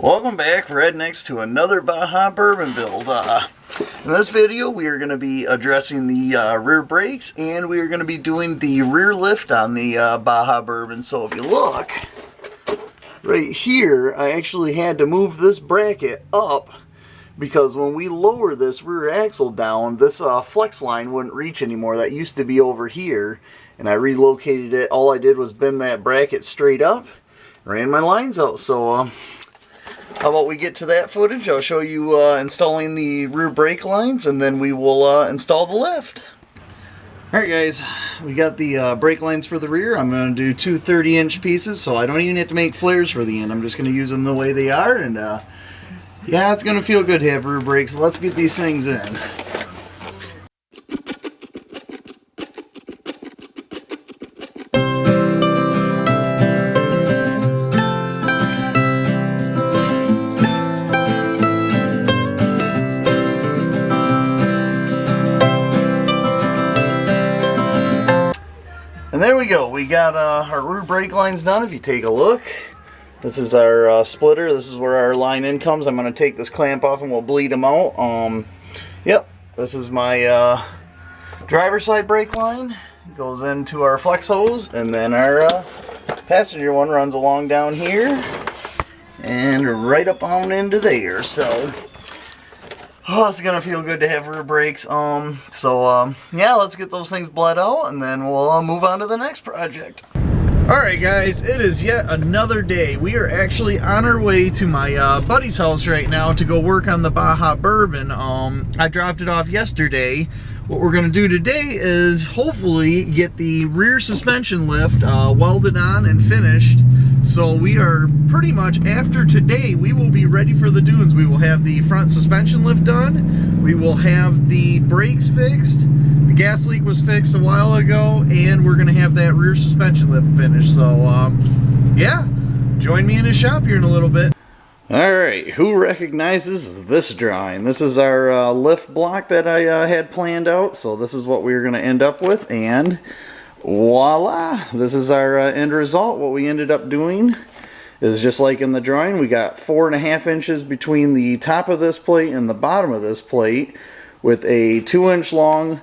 Welcome back, Rednecks, to another Baja Bourbon build. In this video, we are going to be addressing the rear brakes, and we are going to be doing the rear lift on the Baja Bourbon. So if you look, right here, I actually had to move this bracket up because when we lower this rear axle down, this flex line wouldn't reach anymore. That used to be over here, and I relocated it. All I did was bend that bracket straight up, ran my lines out. So how about we get to that footage? I'll show you installing the rear brake lines, and then we will install the lift. Alright guys, we got the brake lines for the rear. I'm going to do two 30-inch pieces, so I don't even have to make flares for the end. I'm just going to use them the way they are, and yeah, it's going to feel good to have rear brakes. Let's get these things in. And there we go. We got our rear brake lines done. If you take a look, this is our splitter. This is where our line in comes. I'm going to take this clamp off and we'll bleed them out. Yep, this is my driver's side brake line. It goes into our flex hose, and then our passenger one runs along down here and right up on into there. So oh, it's gonna feel good to have rear brakes. Yeah, let's get those things bled out, and then we'll move on to the next project. Alright guys, it is yet another day. We are actually on our way to my buddy's house right now to go work on the Baja Bourbon. I dropped it off yesterday. What we're going to do today is hopefully get the rear suspension lift welded on and finished. So we are pretty much, after today, we will be ready for the dunes. We will have the front suspension lift done. We will have the brakes fixed. The gas leak was fixed a while ago, and we're going to have that rear suspension lift finished. So yeah, join me in the shop here in a little bit. Alright, who recognizes this drawing? This is our lift block that I had planned out. So this is what we're going to end up with, and voila, this is our end result. What we ended up doing is just like in the drawing. We got 4.5 inches between the top of this plate and the bottom of this plate, with a 2-inch long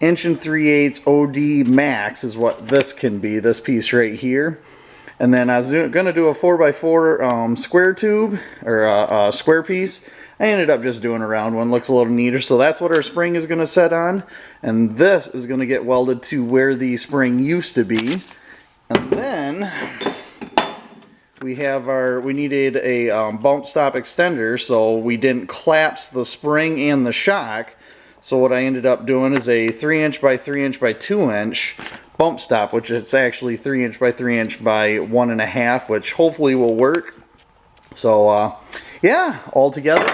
1 3/8 OD max is what this can be, this piece right here. And then I was going to do a 4x4 square tube, or a square piece. I ended up just doing a round one. Looks a little neater. So that's what our spring is going to set on. And this is going to get welded to where the spring used to be. And then we have we needed a bump stop extender, so we didn't collapse the spring and the shock. So what I ended up doing is a 3-inch by 3-inch by 2-inch bump stop, which is actually 3-inch by 3-inch by 1.5, which hopefully will work. So yeah, all together,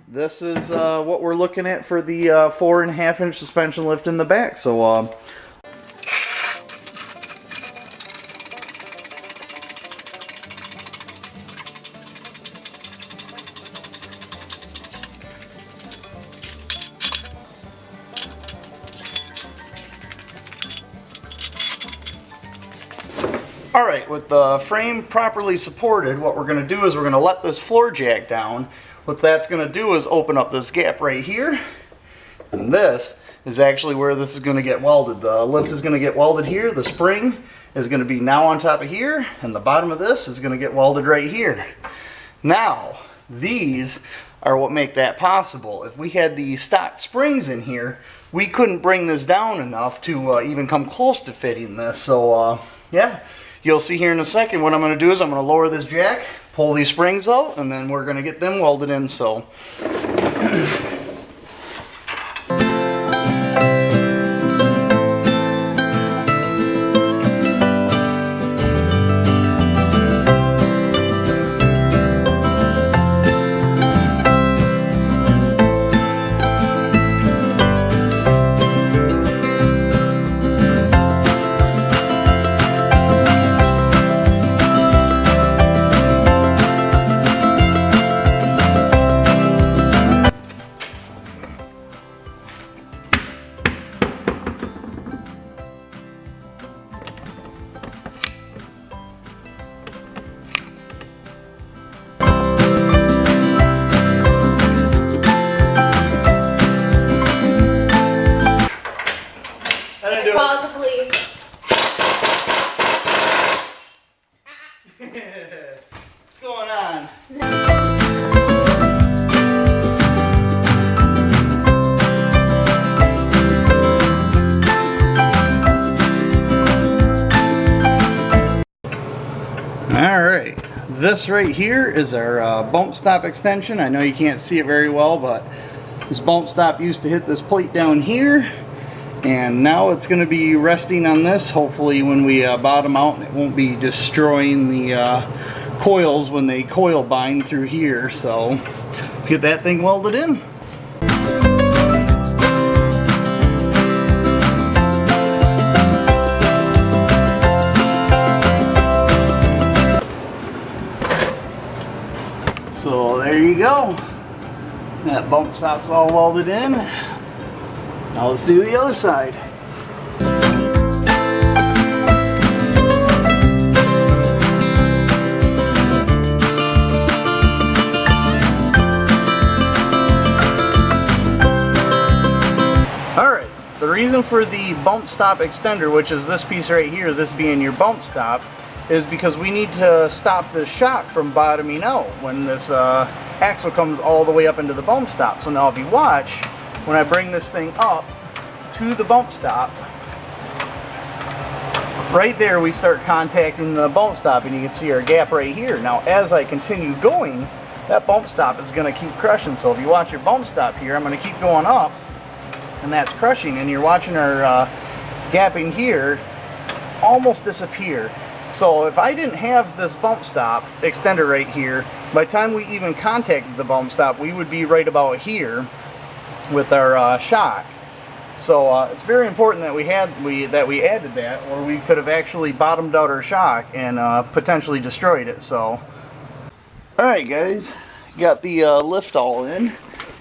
this is what we're looking at for the 4.5-inch suspension lift in the back. So alright, with the frame properly supported, what we're going to do is we're going to let this floor jack down. What that's going to do is open up this gap right here, and this is actually where this is going to get welded. The lift is going to get welded here, the spring is going to be now on top of here, and the bottom of this is going to get welded right here. Now, these are what make that possible. If we had the stock springs in here, we couldn't bring this down enough to even come close to fitting this. So yeah, you'll see here in a second. What I'm going to do is I'm going to lower this jack, pull these springs out, and then we're going to get them welded in. So I called the police. What's going on? Alright, this right here is our bump stop extension. I know you can't see it very well, but this bump stop used to hit this plate down here, and now it's going to be resting on this. Hopefully when we bottom out, it won't be destroying the coils when they coil bind through here. So let's get that thing welded in. So there you go. That bump stop's all welded in. Now let's do the other side. Alright, the reason for the bump stop extender, which is this piece right here, this being your bump stop, is because we need to stop the shock from bottoming out when this axle comes all the way up into the bump stop. So now if you watch, when I bring this thing up to the bump stop, right there we start contacting the bump stop, and you can see our gap right here. Now as I continue going, that bump stop is going to keep crushing. So if you watch your bump stop here, I'm going to keep going up, and that's crushing, and you're watching our gapping here almost disappear. So if I didn't have this bump stop extender right here, by the time we even contacted the bump stop, we would be right about here with our shock. So it's very important that we added that, or we could have actually bottomed out our shock and potentially destroyed it. So, all right, guys, got the lift all in.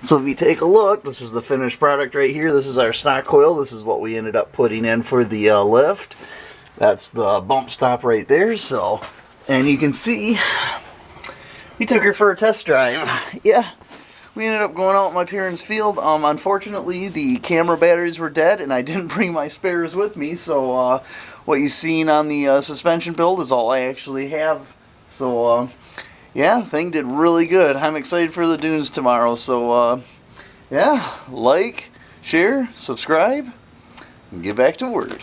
So if you take a look, this is the finished product right here. This is our stock coil. This is what we ended up putting in for the lift. That's the bump stop right there. So, and you can see we took her for a test drive. Yeah, we ended up going out in my parents' field. Unfortunately, the camera batteries were dead, and I didn't bring my spares with me. So what you've seen on the suspension build is all I actually have. So yeah, the thing did really good. I'm excited for the dunes tomorrow. So yeah, like, share, subscribe, and get back to work.